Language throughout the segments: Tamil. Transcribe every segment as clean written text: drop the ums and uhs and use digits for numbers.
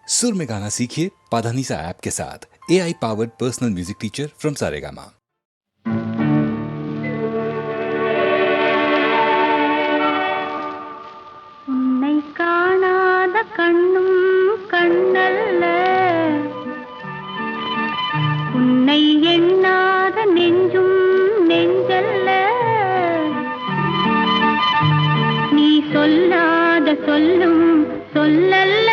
सुर में गाना सीखिए पाधानीसा ऐप के साथ। AI powered personal music teacher from Saregama. உன்னை காணாத கண்ணும் கண்ணல்ல, உன்னை எண்ணாத நெஞ்சும் நெஞ்சல்ல, நீ சொல்லாத சொல்லும் சொல்லல்ல,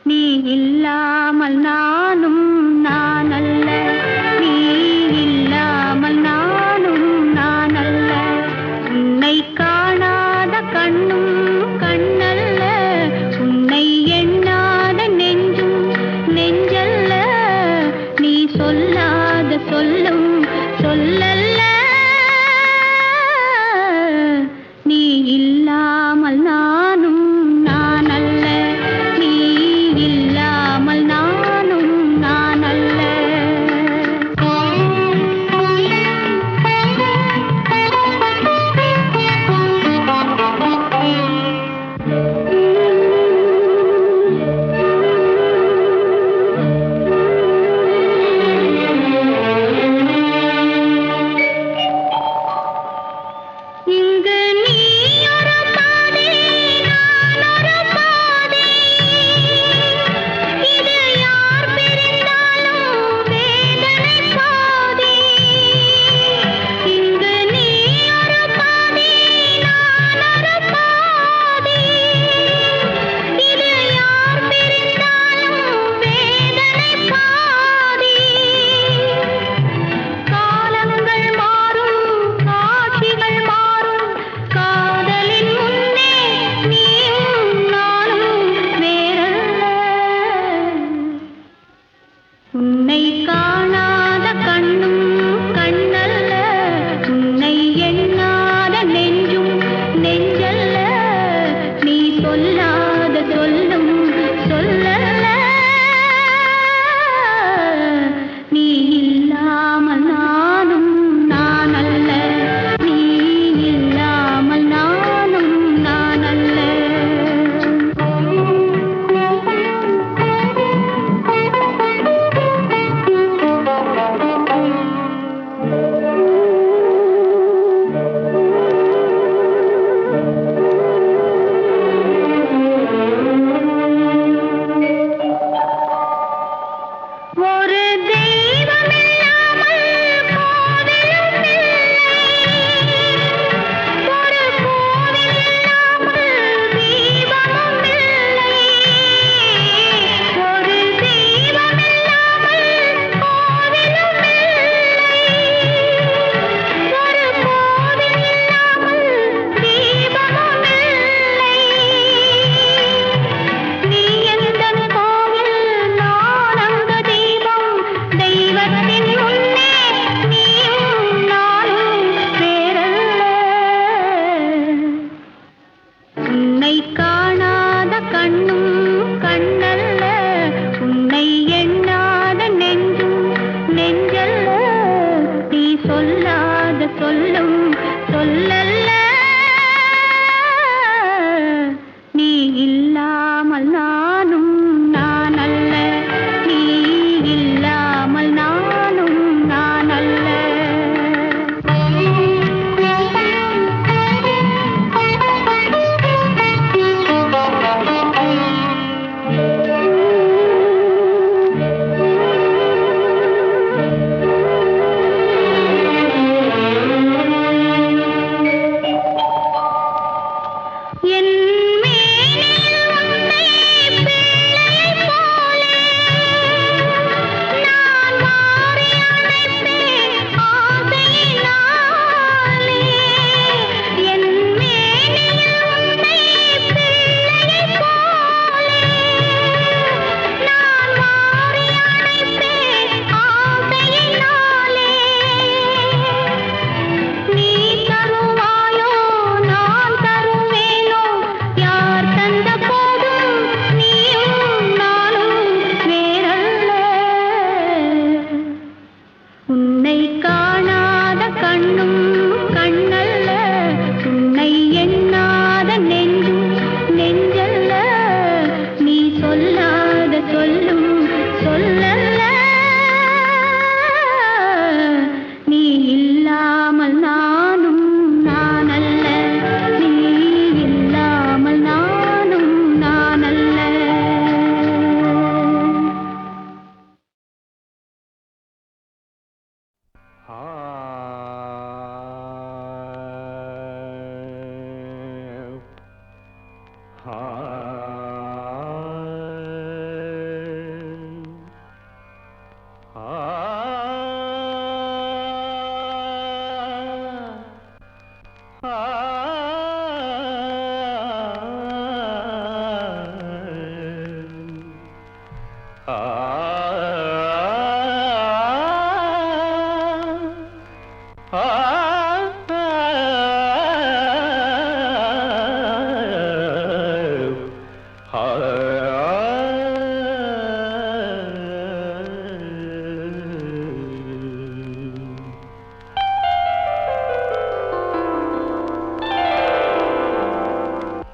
நீ இல்லாமல் நானும் நானல்ல, நீ இல்லாமல் நானும் நானல்ல. உன்னை காணாத கண்ணும் கண்ணல்ல, உன்னை எண்ணாத நெஞ்சும் நெஞ்சல்ல, நீ சொல்லாத சொல்லும் சொல்லல்ல, நீ இல்லாமல் நானும் நானல்ல, நீ இல்லாமல் நானும் நானல்ல. இங்கு நீ ஒரு பாதை, நான் ஒரு பாதை, இது யார் பிரிந்தாலும் வேதனை பாதி. இங்கு நீ ஒரு பாதை, நான் ஒரு பாதை, இது யார் பிரிந்தாலும் வேதனை பாதி. காலங்கள் மாறும், காட்சிகள் மாறும், காதலின் முன்னே நீயும் நானும் வேறல்ல. உன்னை காணாத கண்ணும் கண்ணல்ல, உன்னை எண்ணாத நெஞ்சும் நெஞ்சல்ல, நீ சொல்லாத சொல்லும் சொல்லல்ல, நீ இல்லாமல் நானும் நானல்ல, நீ இல்லாமல் நானும் நானல்ல. ஒரு தெய்வம் இல்லாமல் கோவிலும் இல்லை, ஒரு கோவில் இல்லாமல் தீபமும் இல்லை, ஒரு தெய்வம் இல்லாமல் கோவிலும் இல்லை, ஒரு கோவில் இல்லாமல் தீபமும் இல்லை. நீ எந்தன் கோவில், நான் அங்க தீபம், தெய்வத்தின் முன்னே நீயும் நானும் வேறல்ல. உன்னை காணாத கண்ணும் கண்ணல்ல, உன்னை எண்ணாத நெஞ்சும் நெஞ்சல்ல, நீ சொல்லாத சொல்லும் சொல்லல்ல, நீ இல்லாமல் நானும் நானல்ல, நீ இல்லாமல் நானும் நானல்ல.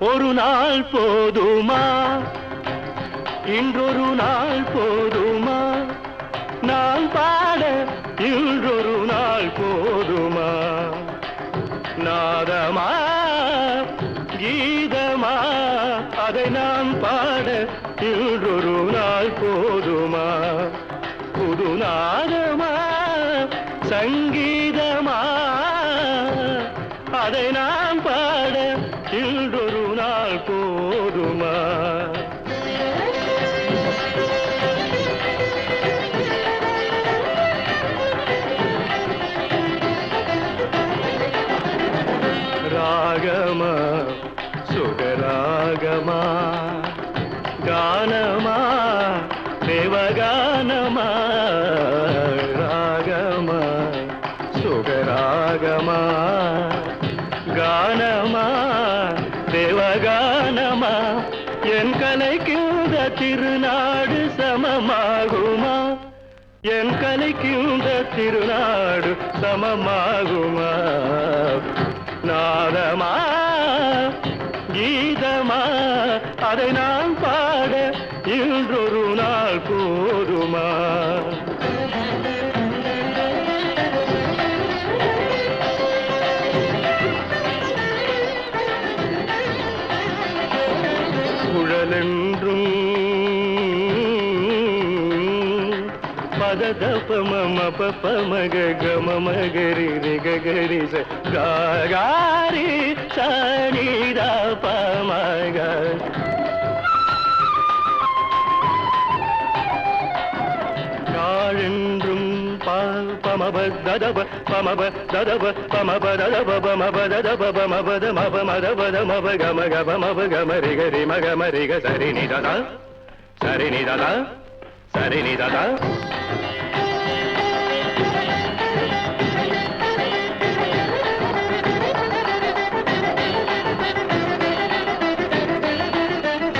ஒரு நாள் போதுமா, இன்றொரு நாள் போதுமா, நான் பாட இன்றொரு நாள் போதுமா, நாதமா கீதமா அதை நான் பாட இன்றொரு நாள் போதுமா, புது நாதமா சங்கீதமா அதை நான் பாட இன்றொரு நாள் போதுமா. ராகமா சுகராகமா கானமா தேவகானமா, ராகமா சுகராகமா கானமா தேவகானமா, என் கலைக்குந்த திருநாடு சமமாகுமா, என் கலைக்குந்த திருநாடு சமமாகுமா, நாதமா கீதமா அதை நான் பாட இன்றொரு நாள் போதுமா. குழலென்றும் பததபம பமக கமமகரி ரிகரி காரி சனிதா பமக, காழென்றும் பமப ததப பமப ததப பமப ததப பமப ததப பமபத மப மதபத மப கம கப மப கம ரிகரி மகம ரிக சரினி ததா சரினி ததா சரினி ததா.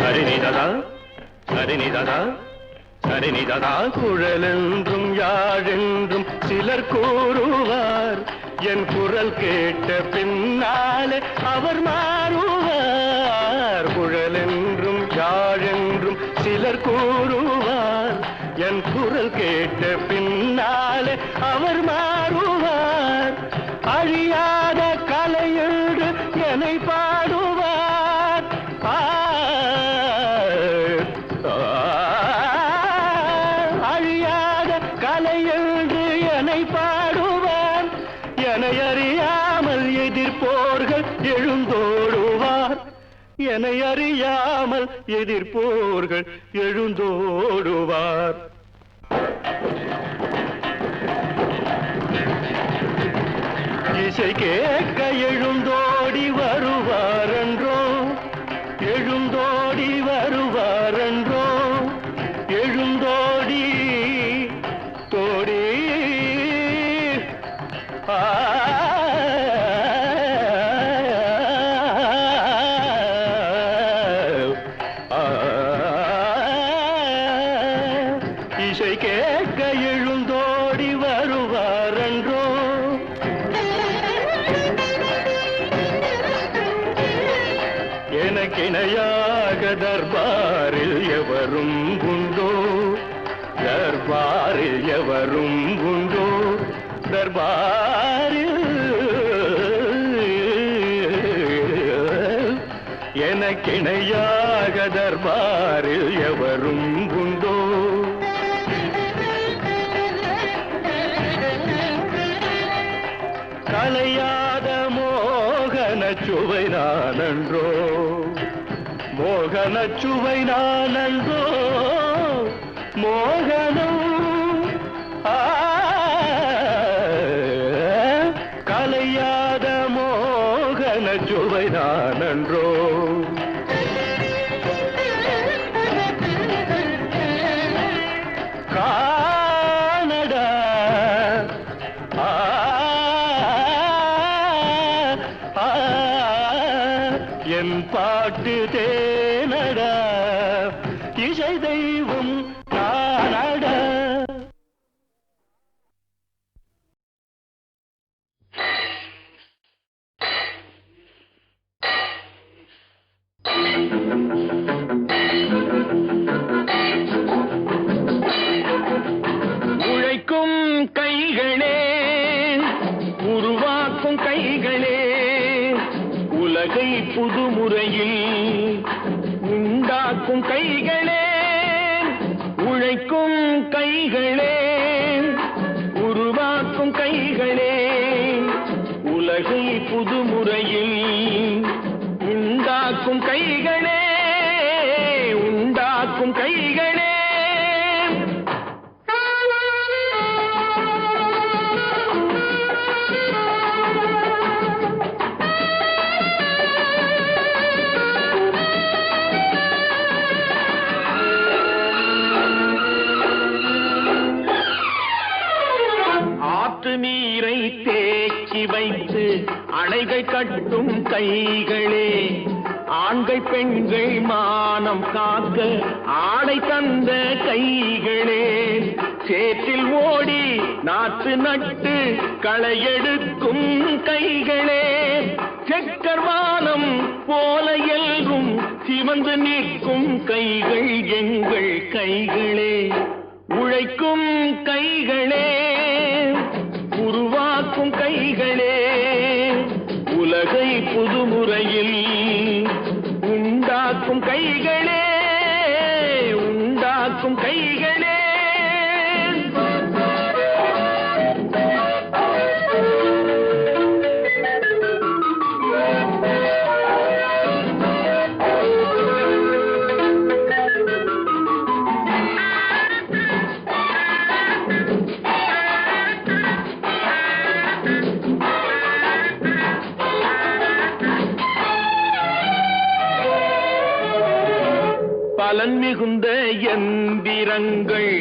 சரினிததா சரினிததா சரினிததா. குழலென்றும் யாழென்றும் சிலர் கூறுவார், என் குரல் கேட்ட பின்னாலே அவர் மாறுவார். குழலென்றும் யாழென்றும் சிலர் கூறுவார், என் குரல் கேட்ட பின்னாலே அவர் மாறுவார். அழியாத கலையென்று என்னை பாடுவார், அழியாத கலையென்று என்னை பாடுவார். என்னை அறியாமல் எதிர்ப்போர்கள் எழுந்தோடுவார், என்னை அறியாமல் எதிர்ப்போர்கள் எழுந்தோடுவார். இசை கேட்க எழுந்தோடி வருவாரன்றோ, எழுந்தோடி வருவாரன்றோ, எழுந்தோடி தோடி இசை கேட்க எழுந்தோடி வருவாரன்றோ. எனக்கிணையாக தர்பாரில் எவரும் உண்டோ, தர்பாரில் எவரும் உண்டோ, தர்பாரில் எனக்கிணையாக தர்பாரில் எவரும் உண்டோ. கலையாத மோகன சுவை நானன்றோ, மோகன சுவை நானன்றோ மோகனம் கலையாத மோகன சுவை நானன்றோ காணடா என் பாட்டு தேனடா இசை தெய்வம் நானடா. உழைக்கும் கைகளே உருவாக்கும் கைகளே உலகை புதுமுறையில் உண்டாக்கும் கைகளே உழைக்கும் கைகளே உருவாக்கும் கைகளே உலகை புதுமுறையில் உண்டாக்கும் கைகளே உண்டாக்கும் கைகளே. நீரை தேக்கி வைத்து அணைகள் கட்டும் கைகளே ஆண்கள் பெண்கள் மானம் காக்க ஆடை தந்த கைகளே சேற்றில் ஓடி நாற்று நட்டு களையெடுக்கும் கைகளே செக்கர்வானம் போல எல்கும் சிவந்து நிற்கும் கைகள் எங்கள் கைகளே உழைக்கும் கைகளே உருவாக்கும் கைகளே உலகை புதுமுறையில் உண்டாக்கும் கைகளே உண்டாக்கும் கைகளே. பலன் மிகுந்த எந்திரங்கள்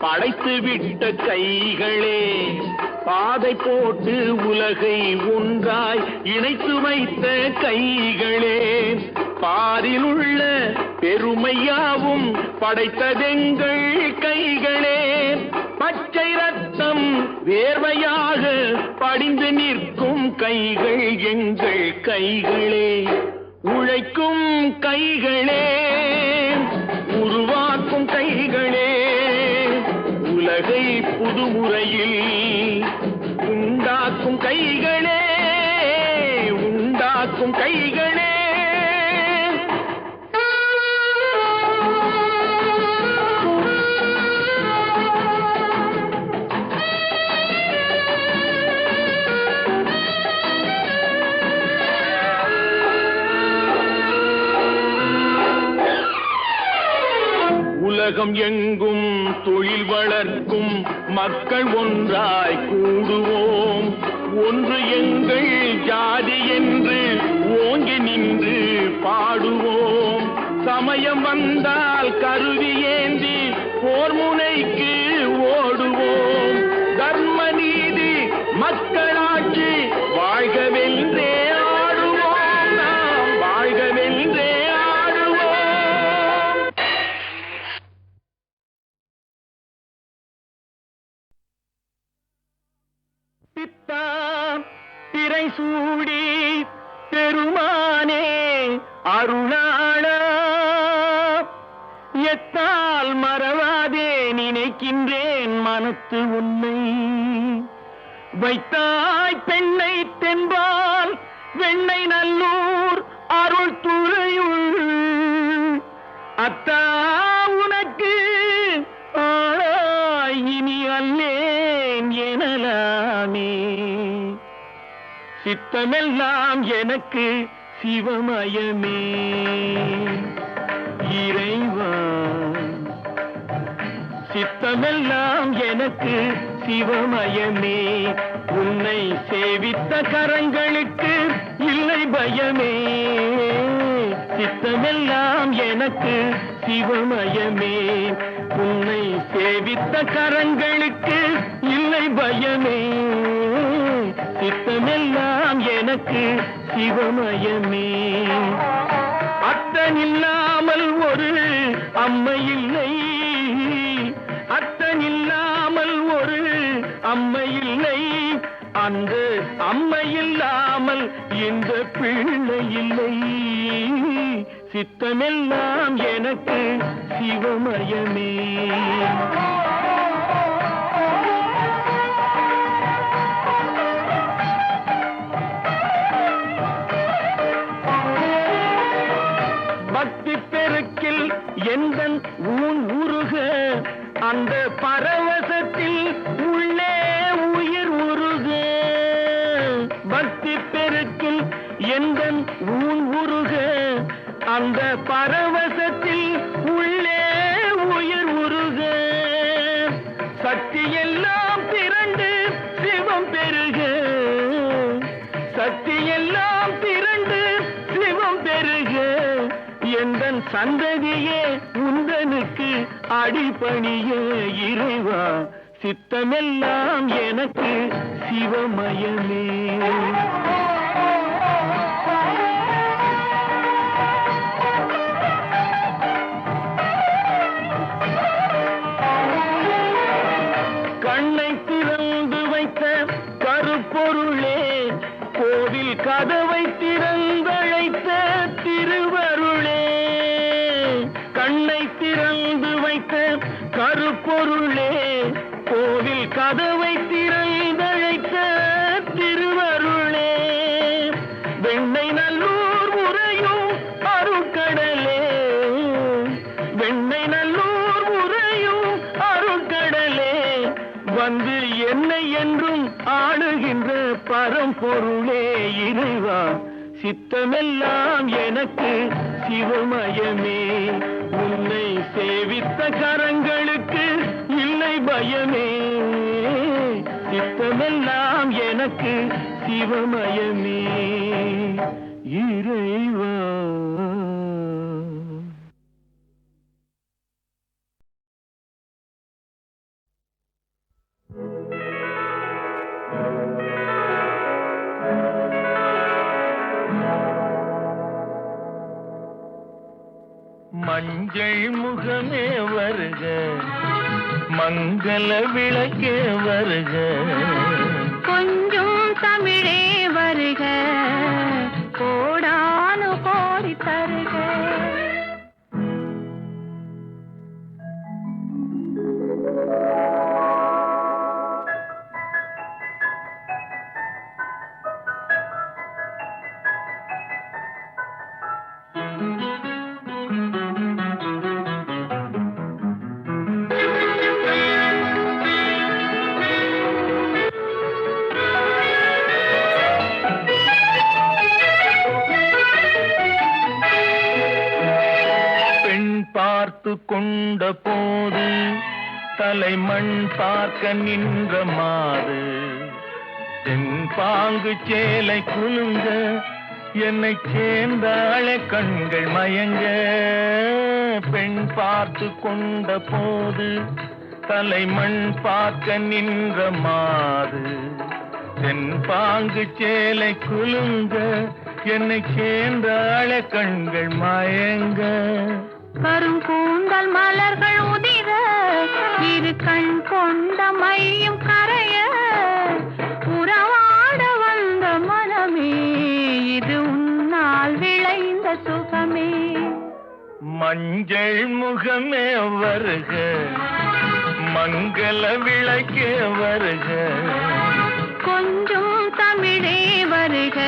படைத்துவிட்ட கைகளே பாதை போட்டு உலகை ஒன்றாய் இணைத்து வைத்த கைகளே பாரில் உள்ள பெருமையாவும் படைத்ததெங்கள் கைகளே பச்சை ரத்தம் வேர்வையாக படிந்து நிற்கும் கைகள் எங்கள் கைகளே உழைக்கும் கைகளே உருவாக்கும் கைகளே உலகை புதுமுறையில் உண்டாக்கும் கைகளே உண்டாக்கும் கைகளே. உலகம் எங்கும் தொழில் வளர்க்கும் மக்கள் ஒன்றாய் கூடுவோம் ஒன்று எங்கள் ஜாதி என்று ஓங்கி நின்று பாடுவோம் சமயம் வந்தால் கருவி ஏந்தி போர் முனைக்கு ஓடுவோம் தர்ம நீதி மக்களாட்சி வாழ்கவென்றே ஆடுவோம் நாம் வாழ்கவென்றே திரை சூடி பெருமானே அருளாளா எத்தால் மறவாதே நினைக்கின்றேன் மனத்து உன்னை வைத்தாய் பெண்ணை தென்பால் வெண்ணை நல்லூர் அருள் துறையுள் அத்தா உனக்கு ஆளாய் இனி அல்லேன் எனலாமே சித்தமெல்லாம் எனக்கு சிவமயமே. சித்தமெல்லாம் எனக்கு சிவமயமே, உன்னை சேவித்த கரங்களுக்கு இல்லை பயமே. சித்தமெல்லாம் எனக்கு சிவமயமே, உன்னை சேவித்த கரங்களுக்கு இல்லை பயமே. சித்தமெல்லாம் எனக்கு சிவமயமே. அத்தனில்லாமல் ஒரு அம்மை இல்லை, அத்தனில்லாமல் ஒரு அம்மை இல்லை, அந்த அம்மை இல்லாமல் இந்த பிள்ளை இல்லை. சித்தமெல்லாம் எனக்கு சிவமயமே. பக்தி பெருக்கில் எந்தன் ஊன் உருக, அந்த பரவசத்தில் உள்ளே உயிர் உருக. பக்தி பெருக்கில் எந்தன் ஊன் உருக, அந்த பரவசத்தில் உள்ளே உயிர் உருக. சக்தி எல்லாம் திரண்டு சிவம் பெருக, சக்தி எல்லாம் திரண்டு சிவம் பெருக. எந்தன் சந்ததியே உந்தனுக்கு அடிபணிய இறைவா, சித்தமெல்லாம் எனக்கு சிவமயமே. கண்ணை திறந்து வைத்த கருப்பொருளே, கோவில் கதவை திறந்தழைத்த திருவருளே. கண்ணை திறந்து வைத்த கருப்பொருளே, கோவில் கதவை திறந்தழைத்த திருவருளே. வெண்ணை நல்லூர் உறையும் அருட்கடலே, வெண்ணை நல்லூர் உறையும் அருட்கடலே. வந்து என்னை என்றும் ஆளுகின்ற பரம்பொருளே இறைவா, சித்தமெல்லாம் எனக்கு சிவமயமே. உன்னை சேவித்த கரங்களுக்கு இல்லை பயமே. சித்தமெல்லாம் எனக்கு சிவமயமே இறைவா. மஞ்சள் முகமே வருக, மங்கள விளக்கே வருக. கொஞ்சம் தமிழே வருக, கோடானு கோடி தருக. பார்த்து கொண்ட போது தலைமண் பார்க்க நின்ற மாது, தென்பாங்கு சேலை குலுங்க என்னை சேர்ந்தாள கண்கள் மயங்க. பெண் பார்த்து கொண்ட போது தலைமண் பார்க்க நின்ற மாது, தென்பாங்கு சேலை குலுங்க என்னை சேர்ந்தாள கண்கள் மயங்க. கருங்கூந்தல் மலர்கள் உதிர, இரு கண் கொண்ட மையும் கரைய. உறவாட வந்த மனமே, இது உன்னால் விளைந்த சுகமே. மஞ்சள் முகமே வருக, மங்கள விளக்கே வருக. கொஞ்சம் தமிழே வருக,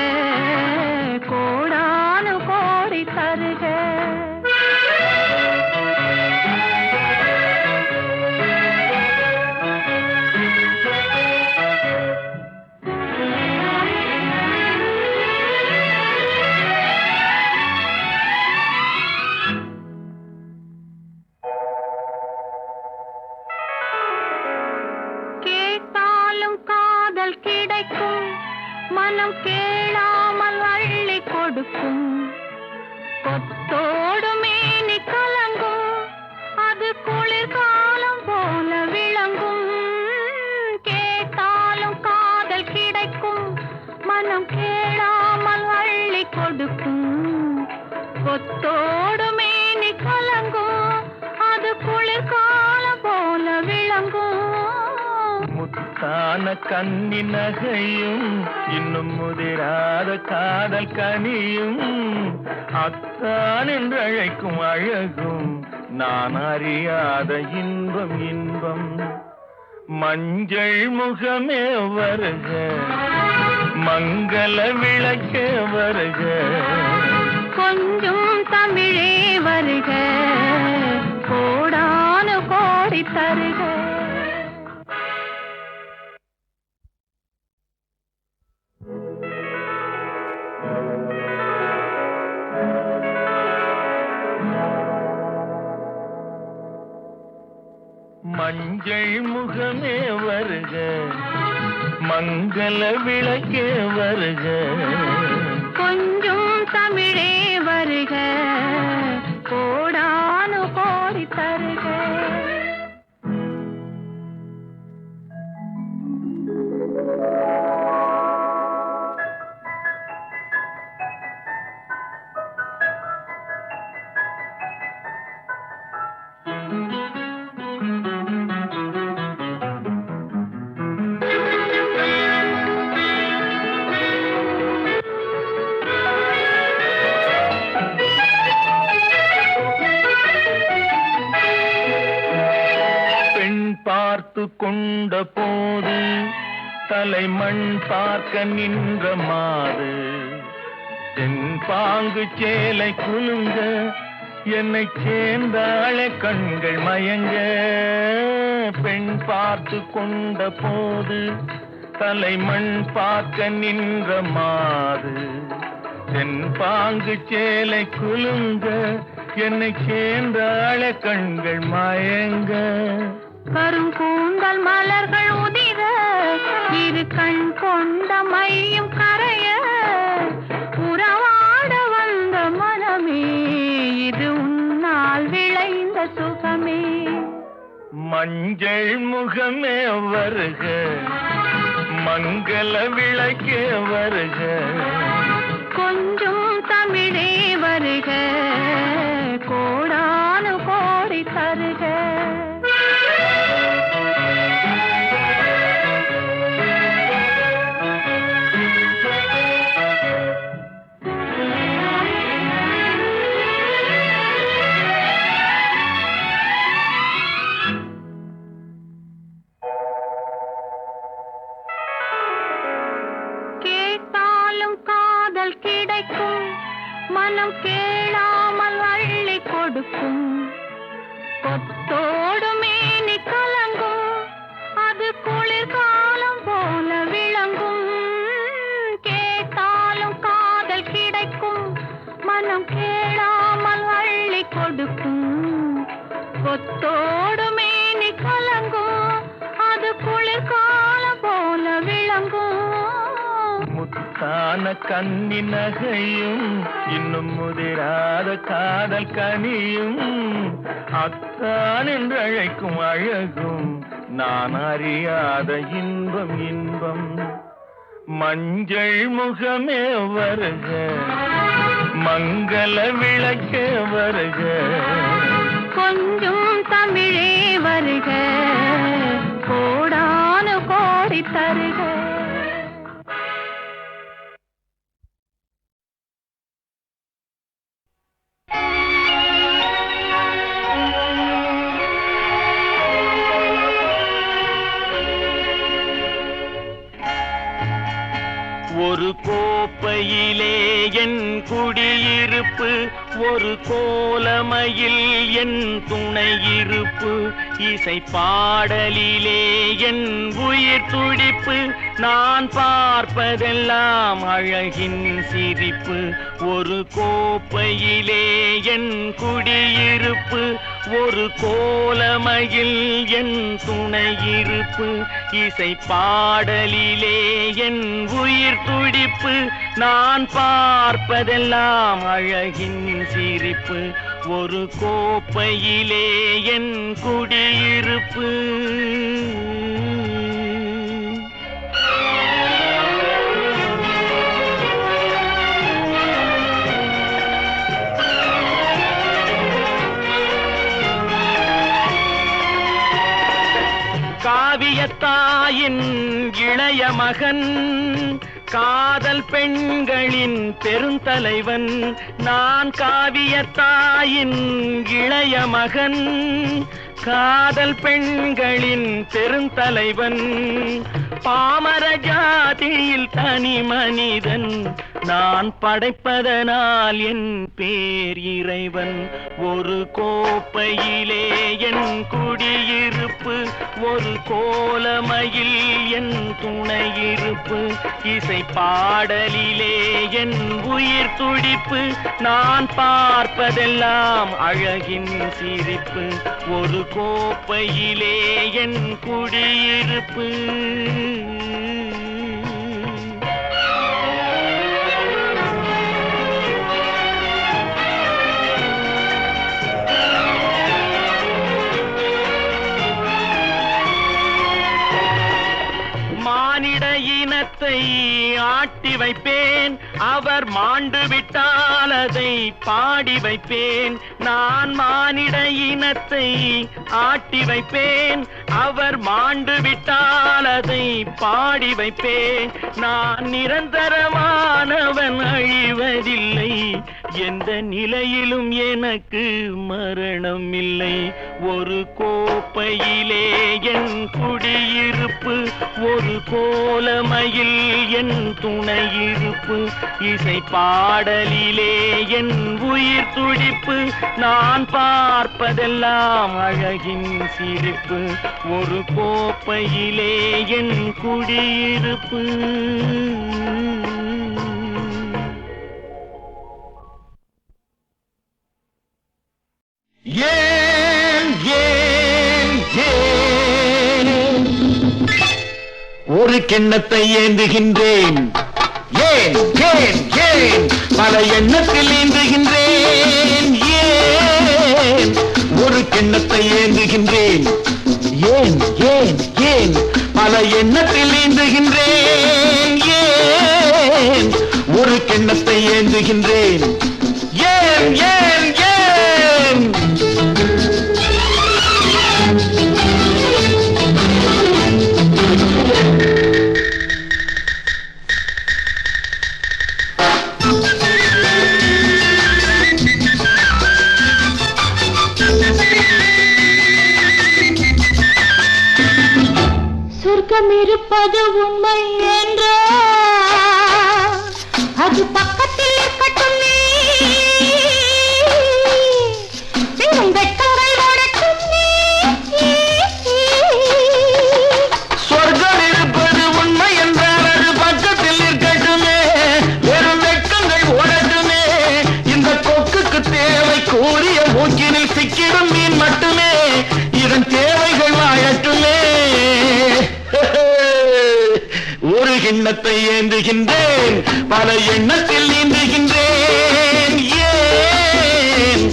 கோடானு கோடி தருக. மனம் கேளாமல் அள்ளி கொடுக்கும் கொத்தோடு மேனி கலங்கும் அது குளிர்காலம் போல விளங்கும் கேட்டாலும் காதல் கிடைக்கும் மனம் கேளாமல் அள்ளி கொடுக்கும் கொத்தோடு மேனி கலங்கும் அது குளிர்காலம் போல விளங்கும் முத்தான கண்ணி நகையும் இன்னும் முதிராத காதல் கனியும் அத்தான் என்று அழைக்கும் அழகும் நான் அறியாத இன்பம் இன்பம் மஞ்சள் முகமே வருக மங்கள விளக்கே வருக கொஞ்சம் தமிழே வருக கோடானு கோடி தருக மஞ்சள் முகமே வருக மங்கள விளக்கே வருக கொஞ்சம் தமிழே வருக கோடானு கோடி தருக பார்த்து கொண்ட போது தலைமண் பார்க்க நின்ற மாது தென்பாங்கு சேலை குலுங்க என்னை சேர்ந்தாள கண்கள் மயங்க பெண் பார்த்து கொண்ட போது தலைமண் பார்க்க நின்ற மாது தென்பாங்கு சேலை குலுங்க என்னை சேர்ந்தாள கண்கள் மயங்க கருங்கூந்தல் மலர்கள் உதிர இரு கண் கொண்ட மையும் கரைய உறவாட வந்த மனமே இது உன்னால் விளைந்த சுகமே மஞ்சள் முகமே வருக மங்கள விளக்கே வருக கொஞ்சம் தமிழே வருக கோடானு கோடி தருக கிடைக்கும் மனம் கேளாமல் அள்ளி கொடுக்கும் கொத்தோடு மேனி கலங்கும் அது குளிர்காலம் போல விளங்கும் கேட்டாலும் காதல் கிடைக்கும் மனம் கேளாமல் அள்ளி கொடுக்கும் கொத்தோடு மேனி கலங்கும் அது குளிர்காலம் போல விளங்கும் முத்தான கண்ணி நகையும் இன்னும் முதிராத காதல் கனியும் அத்தான் என்று அழைக்கும் அழகும் நான் அறியாத இன்பம் இன்பம் மஞ்சள் முகமே வருக மங்கள விளக்கே வருக கொஞ்சம் தமிழே வருக கோடானு கோடி தருக ஒரு கோப்பையிலே என் குடியிருப்பு ஒரு கோலமையில் என் துணை இருப்பு இசை பாடலிலே என் உயிர் உயிர் துடிப்பு நான் பார்ப்பதெல்லாம் அழகின் சிரிப்பு ஒரு கோப்பையிலே என் குடியிருப்பு ஒரு கோலமயில் என் துணையிருப்பு இசை பாடலிலே என் உயிர் துடிப்பு நான் பார்ப்பதெல்லாம் அழகின் சிரிப்பு ஒரு கோப்பையிலே என் குடியிருப்பு காவியத்தாயின் இளைய மகன் காதல் பெண்களின் பெருந்தலைவன் நான் காவியத்தாயின் இளைய மகன் காதல் பெண்களின் பெருந்தலைவன் பாமர ஜாதியில் தனி மனிதன் நான் படைப்பதனால் என் பேர் இறைவன் ஒரு கோப்பையிலே என் குடியிருப்பு ஒரு கோலமயில் என் துணையிருப்பு இசை பாடலிலே என் உயிர் துடிப்பு நான் பார்ப்பதெல்லாம் அழகின் சிரிப்பு ஒரு கோப்பையிலே என் குடியிருப்பு மானிட இனத்தை ஆட்டி வைப்பேன் அவர் மாண்டு விட்டால் அதை பாடி வைப்பேன் நான் மானிட இனத்தை ஆட்டி வைப்பேன் அவர் மாண்டு விட்டால் அதை பாடி வைப்பேன் நான் நிரந்தரமானவன் அழிவதில்லை எந்த நிலையிலும் எனக்கு மரணம் இல்லை ஒரு கோப்பையிலே என் குடியிருப்பு ஒரு கோலமயில் என் துணையிருப்பு இசை பாடலிலே என் உயிர் துடிப்பு நான் பார்ப்பதெல்லாம் அழகின் சிரிப்பு ஒரு கோப்பையிலே என் குடியிருப்பு ஏன் ஏன் ஏன் ஒரு கிண்ணத்தை ஏந்துகின்றேன் ஏன் ஏன் ஏன் பல எண்ணத்தில் ஏந்துகின்றேன் ஏன் ஒரு கிண்ணத்தை ஏந்துகின்றேன் ஏன் ஏன் ஏன் பல எண்ணத்தில் ஏந்துகின்றேன் ஏன் ஒரு கிண்ணத்தை ஏந்துகின்றேன் ஏன் ஏன் ஏன் சொர்க்கம் இருப்பது உண்மை என்றால் அது பக்கத்தில் இருக்கட்டுமே வெறும் வெட்கங்கள் ஓடட்டுமே சொர்க்கம் இருப்பது உண்மை என்றால் அது பக்கத்தில் இருக்கட்டுமே வெறும் வெட்கங்கள் ஓடட்டுமே இந்த கொக்குக்கு தேவை கூறிய மூக்கினில் சிக்கிடும் மீன் மட்டுமே இதன் தேவைகள் வாழட்டுமே ஒரு கிண்ணத்தை ஏந்துகின்றேன் பல எண்ணத்தில் நீந்துகின்றேன் ஏன்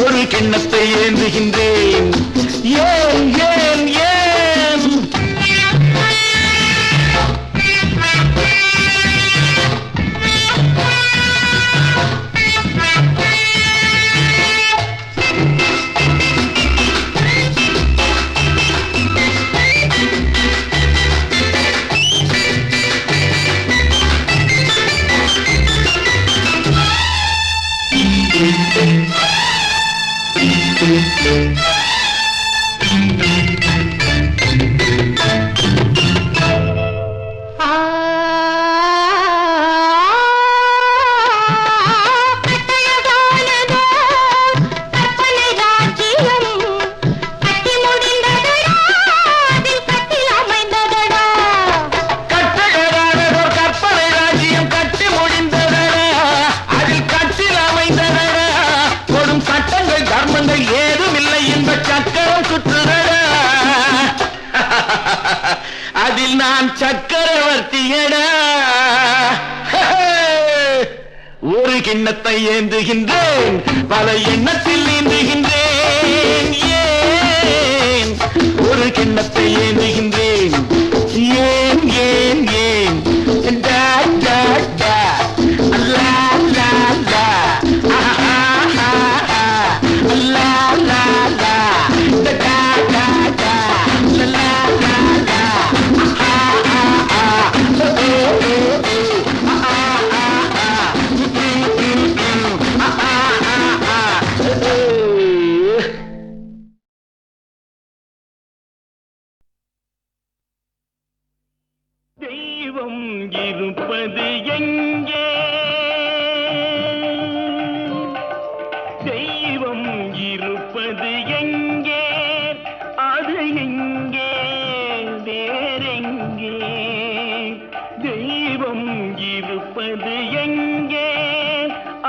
ஒரு கிண்ணத்தை ஏந்துகின்றேன் ஏன் ஏன் ஏன் நான் சக்கரவர்த்தியடா. ஒரு கிண்ணத்தை ஏந்துகின்றேன், பல எண்ணத்தில் நீந்துகின்றேன். ஏன் ஒரு கிண்ணத்தை ஏந்துகின்றேன்? ஏன் ஏன் ஏன் டா டா டா லா லா லா ஆஹா ஆஹா லா லா லா டா டா டா லா லா லா ஆஹா தெய்வம் இருப்பது எங்கே? தெய்வம் இருப்பது எங்கே? அது எங்கே? வேறெங்கே? தெய்வம் இருப்பது எங்கே?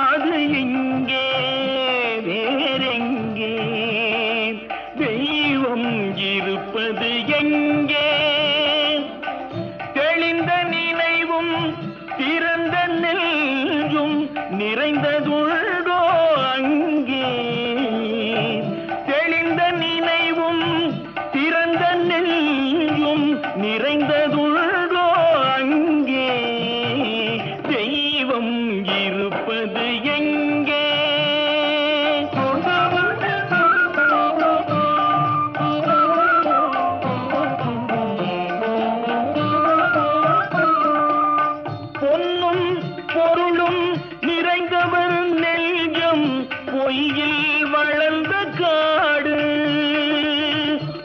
அது எங்கே? வேறெங்கே? தெய்வம் இருப்பது எங்கே? தெளிந்த நினைவும் திறந்த நெஞ்சும் நிறைந்ததுள்ளோ அங்கே? தெளிந்த நினைவும் திறந்த நெஞ்சும் நிறைந்ததுள்ளோ அங்கே? தெய்வம் இருப்பது எங்கே? பொன்னும் பொருளும் நிறைந்தவர் நெஞ்சம் பொய்யில் வளர்ந்த காடு.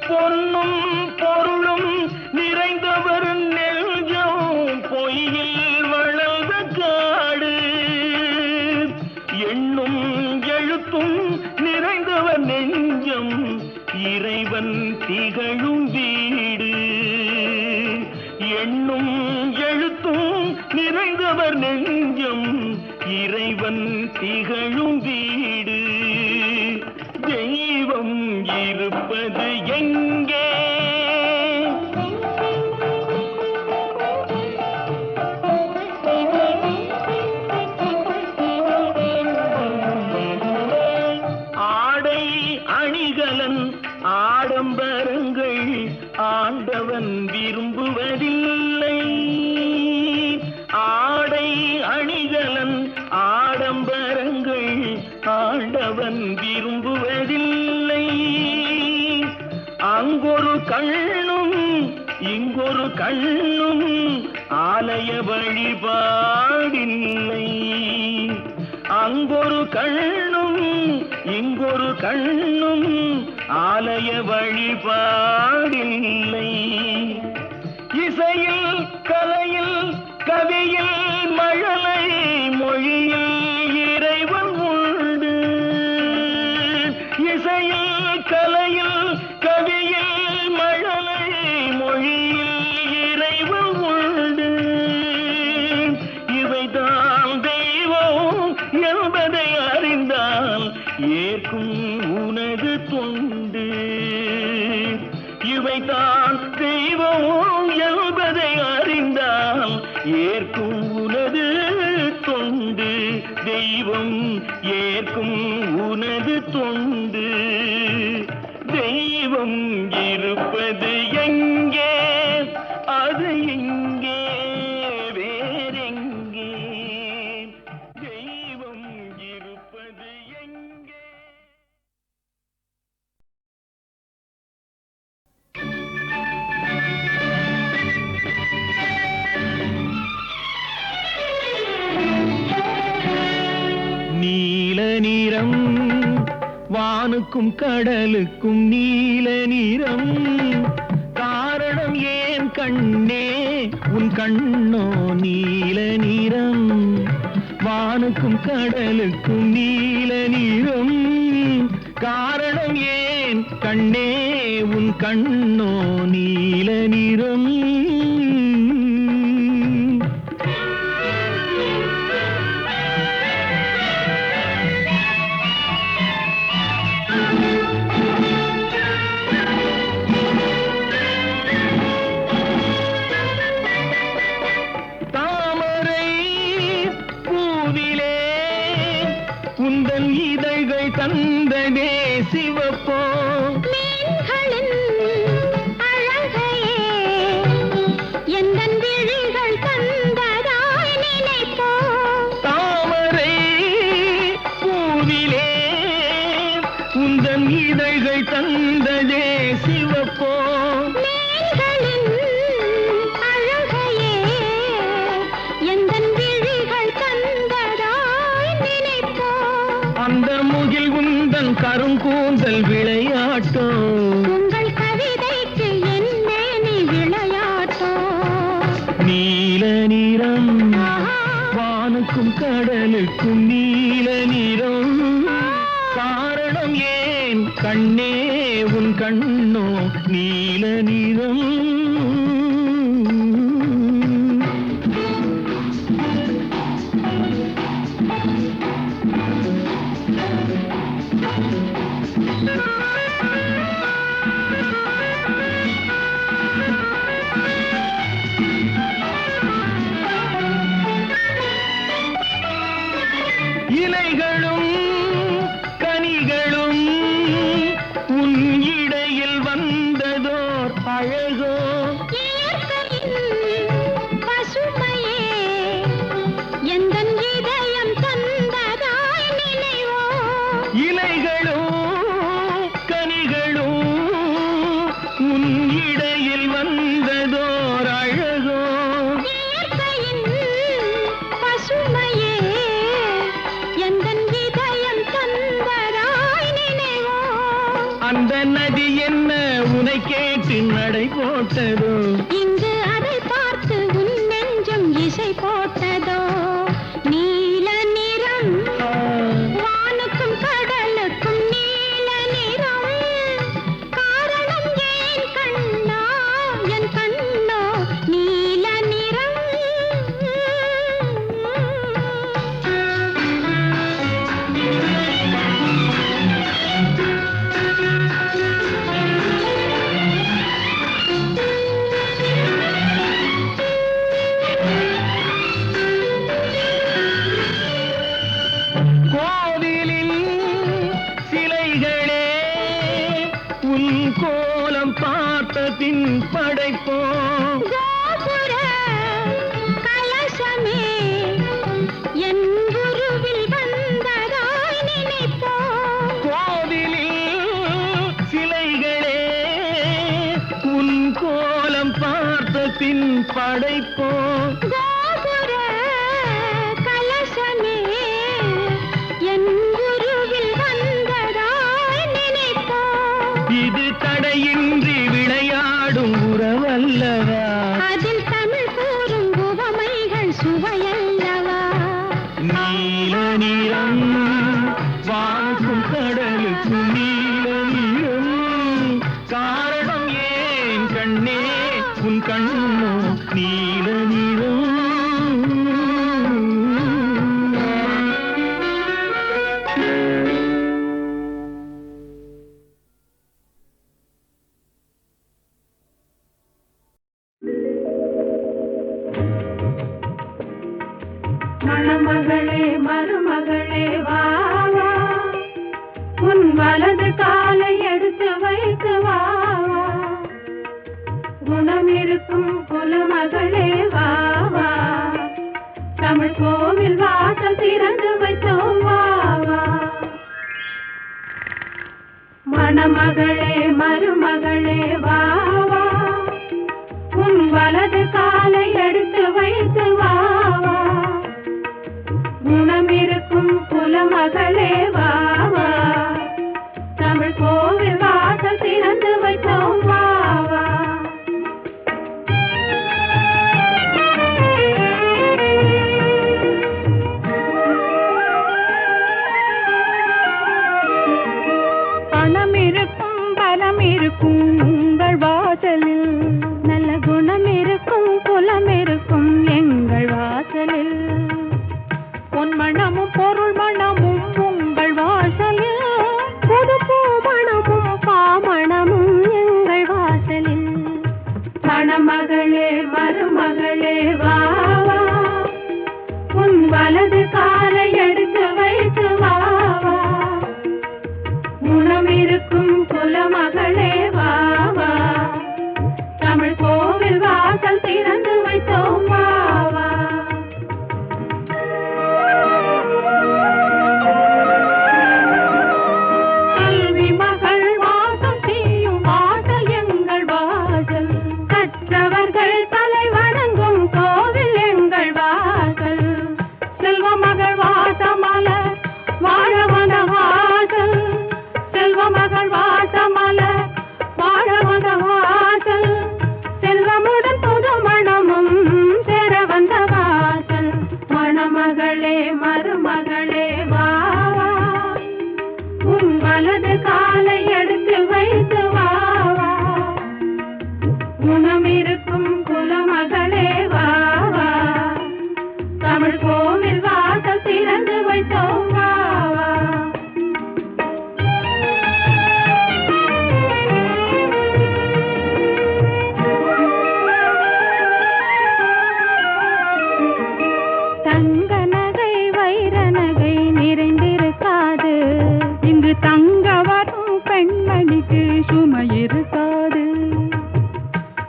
பொன்னும் பொருளும் நிறைந்தவர் நெஞ்சம் பொய்யில் வளர்ந்த காடு. எண்ணும் எழுத்தும் நிறைந்தவர் நெஞ்சம் இறைவன் திகழும் வீடு. எண்ணும் எழுத்தும் நிறைந்தவர் நெஞ்சம் இறைவன் திகழும் வீடு. தெய்வம் இருப்பது எங்கே? ஆடை அணிகலன் ஆடம்பரங்கள் ஆண்டவன் விரும்புவதில்லை. ஆடை அணிகலன் ஆடம்பரங்கள் ஆண்டவன் விரும்புவதில்லை. அங்கொரு கண்ணும் இங்கொரு கண்ணும் ஆலய வழிபாடில்லை. அங்கொரு கண்ணும் இங்கொரு கண்ணும் ஆலய வழிபாடில்லை. இசையில் கலையில் கவியில் மழலை மொழியில் இறைவன் உண்டு. இசையில் கலையில் கவியில் மழலை மொழியில் இறைவன் உண்டு. இவைதான் தெய்வம் என்பதை அறிந்தால் ஏற்கும் உனது தொண்டு. இவைதான் தெய்வம் என்பதை அறிந்தால் ஏற்கும் உனது தொண்டு. தெய்வம் ஏற்கும் உனது தொண்டு. தெய்வம் இருப்பது எங்கே? அது எங்கே? வேறெங்கே? தெய்வம் இருப்பது எங்கே? நீல நிறம் வானுக்கும் கடலுக்கும் நீல நிறம். காரணம் ஏன் கண்ணே உன் கண்ணோ நீல நிறம்? வானுக்கும் கடலுக்கும் நீல நிறம். காரணம் ஏன் கண்ணே உன் கண்ணோ நீல நிறம்? சிவப்போ மீன்களின் அழகையே எந்தன் விழிகள் தந்ததாய் நினைப்போ தாமரை பூவிலே உந்தன் இதழ்கள் தந்ததே சிவப்போ மீன்களின் அழகையே எந்தன் விழிகள் தந்ததாய் நினைப்போ அந்த முகில் உந்தன் கருங்கூந்தல் விளையாட்டோ உங்கள் கவிதைக்கு என்னே நீ விளையாட்டோ நீல நிறம் வானுக்கும் கடலுக்கும் நீல நிறம் காரணம் ஏன் கண்ணே உன் கண்ணோ நீல நிறம் இலைகளும் கனிகளும் உன் இடையில் வந்ததோர் அழகோ இயற்கையின் பசுமையே எந்தன் இதயம் தந்ததாய் நினைவோ இலைகளும் கனிகளும் உன் இடையில் வந்ததோர் அழகோ இயற்கையின் பசுமையே எந்தன் இதயம் தந்ததாய் நினைவோ அந்த நதி என்ன உனை கேட்டு நடை போட்டதோ இங்கு அதை பார்த்து உன் நெஞ்சம் இசை போட்டதோ நீல நிறம் வானுக்கும் கடலுக்கும் நீல நிறம் காரணம் ஏன் கண்ணா என் கண்ணோ நீல நிறம் கோவிலின் சிலைகளே உன் கோலம் பார்த்த பின் படைப்போம் கோபுர கலசமே என் குருவில் வந்ததாய் நினைப்போ கோவிலில் சிலைகளே உன் கோலம் பார்த்த பின் படைப்போம் கோபுர கலசமே என் குருவில் வந்ததாய் நினைப்போ இது தடையின்றி விளையாடும் உறவல்லவா அதில் தமிழ் கூறும் உவமைகள் சுவையல்லவா நீல நிறம் வானுக்கும் கடலுக்கும் நீல நிறம் காரணம் ஏன் கண்ணே உன் கண்ணோ நீல நிறம் மணமகளே மருமகளே வா வா உன் வலது காலை எடுத்து வைத்து வா வா குணம் இருக்கும் குலமகளே வா வா தமிழ் கோவில் வாசல் திறந்து வைத்தோம் வா வா மணமகளே மருமகளே வா வா உன் வலது காலை எடுத்து வைத்து வா வா குணம் இருக்கும் குலமகளே வா வா தமிழ் கோவில் வாசல் திறந்து வைத்தோம் வா வா பணம் இருக்கும் பலம் இருக்கும் உங்கள் வாசலில் நல்ல குணம் இருக்கும் குலம் இருக்கும் எங்கள் வாசலில் பொன் மணமும் பொருள் மணமும் உங்கள் வாசலில் புது பூ மணமும் பாமணமும் எங்கள் வாசலில் மணமகளே மருமகளே வா வா உன் வலது காலை எடுத்து வைத்து வா வா குணம் இருக்கும் சுமை இருக்காது.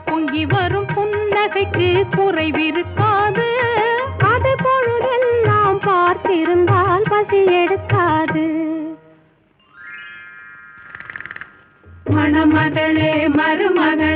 பொங்கி வரும் புன்னகைக்கு குறைவிருக்காது. அது பொழுதெல்லாம் பார்த்திருந்தால் பசி எடுக்காது. மணமகளே மருமகளே